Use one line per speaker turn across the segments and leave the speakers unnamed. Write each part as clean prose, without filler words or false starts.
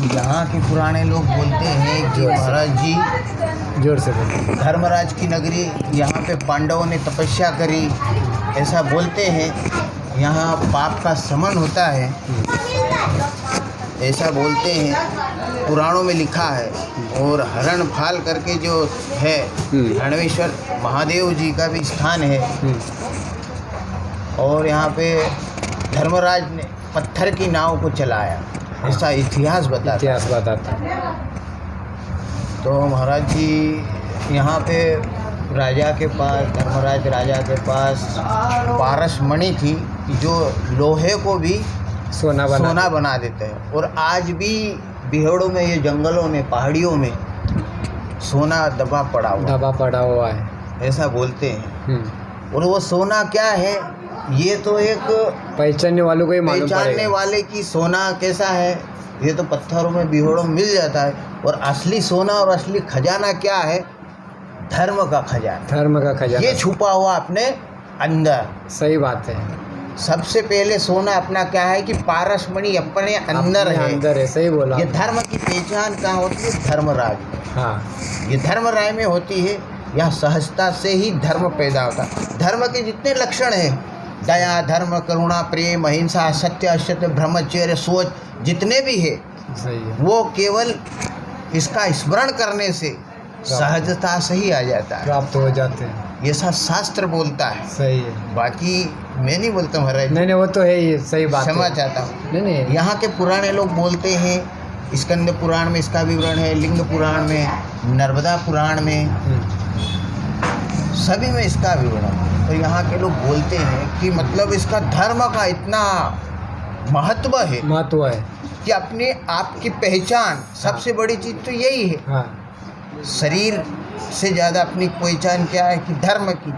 यहाँ के पुराने लोग बोलते हैं कि महाराज जी,
जोर से बोलो।
धर्मराज की नगरी, यहाँ पे पांडवों ने तपस्या करी, ऐसा बोलते हैं। यहाँ पाप का शमन होता है, ऐसा बोलते हैं, पुराणों में लिखा है। और हरण फाल करके जो है हरणेश्वर महादेव जी का भी स्थान है। और यहाँ पे धर्मराज ने पत्थर की नाव को चलाया, ऐसा इतिहास बताता है। तो महाराज जी यहाँ पे राजा के पास, धर्मराज राजा के पास पारस मणि थी, जो लोहे को भी सोना बना देते हैं। और आज भी बिहड़ों में, ये जंगलों में, पहाड़ियों में सोना दबा पड़ा हुआ है, ऐसा बोलते हैं। और वो सोना क्या है, ये तो एक
पहचानने वालों को ही मालूम पड़ेगा।
पहचानने वाले की सोना कैसा है, ये तो पत्थरों में, बिहड़ों में मिल जाता है। और असली सोना और असली खजाना क्या है, धर्म का खजाना, ये छुपा हुआ अपने अंदर।
सही बात है।
सबसे पहले सोना अपना क्या है कि पारस मणि अपने अंदर है।
सही बोला।
ये धर्म की पहचान कहाँ होती है, धर्मराज।
हाँ,
ये धर्मराय में होती है। यहाँ सहजता से ही धर्म पैदा होता है। धर्म के जितने लक्षण हैं, दया, धर्म, करुणा, प्रेम, अहिंसा, सत्य, असत्य, ब्रह्मचर्य, सोच, जितने भी है,
सही है,
वो केवल इसका स्मरण करने से सहजता से ही आ जाता है,
प्राप्त हो जाते हैं।
ये सब शास्त्र बोलता है।
सही है।
बाकी मैं नहीं बोलता महाराज,
नहीं, वो तो है ही, सही बात है।
क्षमा चाहता हूँ।
नहीं,
यहाँ के पुराने लोग बोलते हैं, स्कंद पुराण में इसका विवरण है, लिंग पुराण में, नर्मदा पुराण में, सभी में इसका विवरण है। तो यहाँ के लोग बोलते हैं कि मतलब इसका धर्म का इतना महत्व है कि अपने आप की पहचान, सबसे बड़ी चीज़ तो यही है।
हाँ,
शरीर से ज़्यादा अपनी पहचान क्या है कि धर्म की,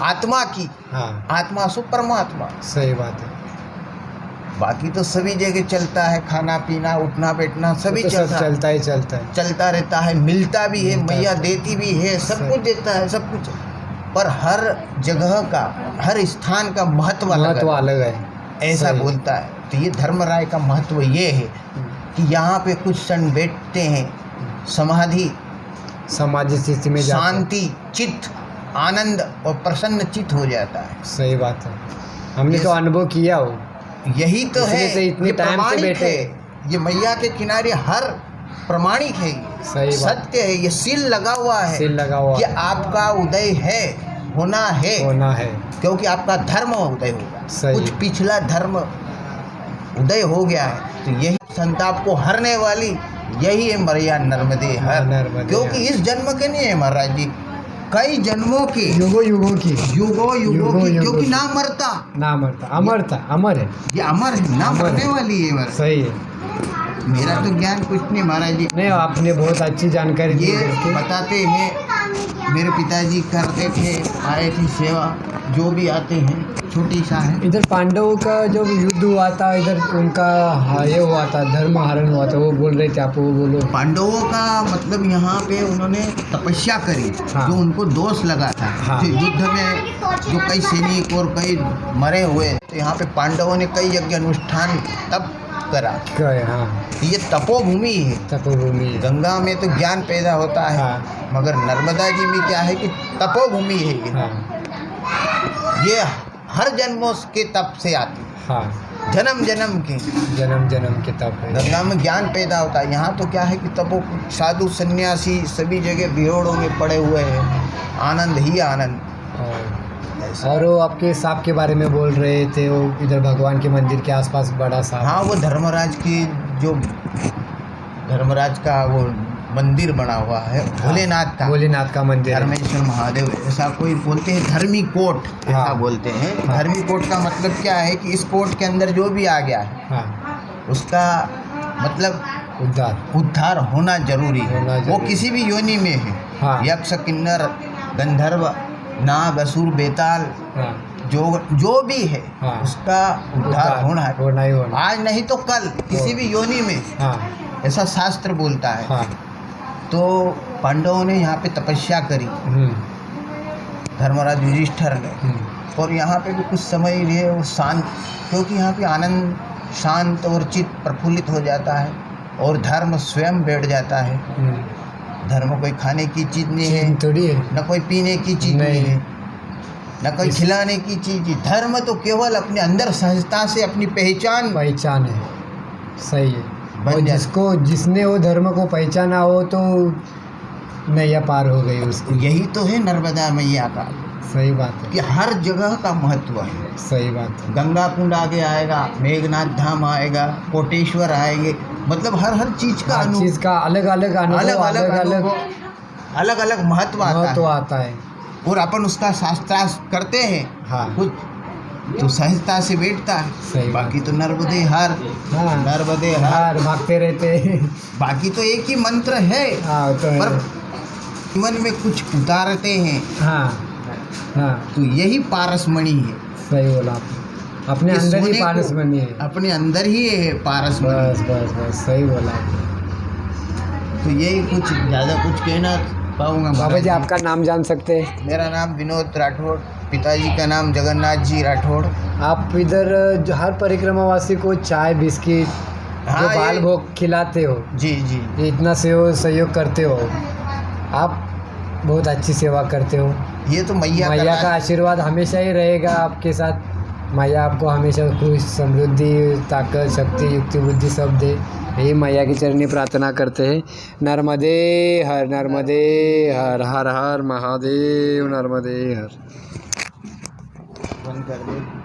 आत्मा की।
हाँ,
आत्मा सु परमात्मा।
सही बात है।
बाकी तो सभी जगह चलता है, खाना पीना, उठना बैठना सभी
तो
चलता है,
चलता
रहता है, मिलता भी है, मैया देती भी है, सब कुछ देता है, सब कुछ। पर हर जगह का, हर स्थान का महत्व अलग है, ऐसा बोलता है। तो ये धर्मराय का महत्व ये है कि यहाँ पे कुछ क्षण बैठते हैं, समाधि
स्थिति में
शांति, चित्त, आनंद और प्रसन्न चित्त हो जाता है।
सही बात है, हमने तो अनुभव किया हो।
यही तो है,
इतने टाइम से बैठे,
ये मैया के किनारे हर प्रमाणिक है, सत्य है, ये सील लगा हुआ है कि आपका उदय है, होना है, क्योंकि आपका धर्म उदय होगा। कुछ पिछला धर्म उदय हो गया है, तो यही संताप को हरने वाली यही है मैया नर्मदे हर। क्योंकि इस जन्म के नहीं है महाराज जी, कई जन्मों की,
युगों की,
क्योंकि ना मरता,
अमर है,
ये अमर है, ना मरने वाली है।
सही है।
मेरा तो ज्ञान कुछ नहीं महाराज जी।
नहीं, आपने बहुत अच्छी जानकारी दी।
ये बताते हैं, मेरे पिताजी करते थे, आए थे सेवा, जो भी आते हैं, छोटी सा है।
इधर पांडवों का जो युद्ध हुआ था, इधर उनका ये हुआ था, धर्म हरण हुआ था, वो बोल रहे थे आप, वो बोलो।
पांडवों का मतलब यहाँ पे उन्होंने तपस्या करी, जो उनको दोष लगा था। जो युद्ध में जो कई सैनिक और कई मरे हुए, तो यहाँ पे पांडवों ने कई यज्ञ अनुष्ठान तप करा। ये तपोभूमि है। गंगा में तो ज्ञान पैदा होता है, मगर नर्मदा जी में क्या है कि तपोभूमि है। ये हर जन्मों के तप से आती है, जन्म जन्म के तप है। गंगा में ज्ञान पैदा होता है, यहाँ तो क्या है कि तपो, साधु सन्यासी सभी जगह बिहोड़ों में पड़े हुए हैं, आनंद ही आनंद।
और वो आपके सांप के बारे में बोल रहे थे, वो इधर भगवान के मंदिर के आसपास बड़ा सांप।
हाँ, वो धर्मराज का वो मंदिर बना हुआ है, भोलेनाथ का मंदिर, धर्मेश्वर महादेव, ऐसा कोई बोलते हैं। धर्मी कोट ऐसा बोलते हैं। धर्मी कोट का मतलब क्या है कि इस कोट के अंदर जो भी आ गया है, उसका मतलब उद्धार होना जरूरी है। वो किसी भी योनि में है, यक्ष, किन्नर, गंधर्व, नाग, असुर, बेताल, जो भी है, उसका उद्धार होना है। आज नहीं तो कल, किसी भी योनि में, ऐसा शास्त्र बोलता है। तो पांडवों ने यहाँ पे तपस्या करी, धर्मराज युधिष्ठिर ने, और यहाँ पे भी कुछ समय लिए वो शांत, क्योंकि यहाँ पे आनंद शांत और चित्त प्रफुल्लित हो जाता है और धर्म स्वयं बैठ जाता है। धर्म कोई खाने की चीज़ नहीं है,
थोड़ी है,
न कोई पीने की चीज़ नहीं है, न कोई खिलाने की चीज़। धर्म तो केवल अपने अंदर सहजता से अपनी पहचान
है। सही है। और जिसने वो धर्म को पहचाना हो तो नैया पार हो गई उसकी।
यही तो है नर्मदा मैया का।
सही बात है
कि हर जगह का महत्व है।
सही बात है।
गंगा कुंड आगे आएगा, मेघनाथ धाम आएगा, कोटेश्वर आएंगे, मतलब हर चीज़ का
चीज़ का अलग अलग
अलग महत्व आता है। और अपन उसका शास्त्रार्थ करते हैं।
हाँ।
कुछ तो सहजता से बैठता है।
सही
बाकी तो नर्मदे हर।
हाँ।
नर्मदे हर
भागते रहते हैं।
बाकी तो एक ही मंत्र है।
हाँ, तो है।
पर जीवन में कुछ उतारते हैं।
हाँ हाँ,
तो यही पारसमणि है।
सही बोला आपने। अपने अंदर ही पारसमणि है।
अपने अंदर ही है पारसमणि।
बस सही बोला।
तो यही कुछ ज़्यादा कुछ कहना पाऊँगा।
बाबा जी आपका नाम जान सकते हैं?
मेरा नाम विनोद राठौड़, पिताजी का नाम जगन्नाथ जी राठौड़।
आप इधर हर परिक्रमावासी को चाय बिस्किट जो बाल भोग खिलाते हो।
जी जी,
इतना सहयोग करते हो आप, बहुत अच्छी सेवा करते हो।
ये तो मैया
का आशीर्वाद हमेशा ही रहेगा आपके साथ। मैया आपको हमेशा खुश, समृद्धि, ताकत, शक्ति, युक्ति, बुद्धि सब दे, यही मैया की चरणी प्रार्थना करते हैं। नर्मदे हर हर हर महादेव, नर्मदे हर।
बंद कर दे।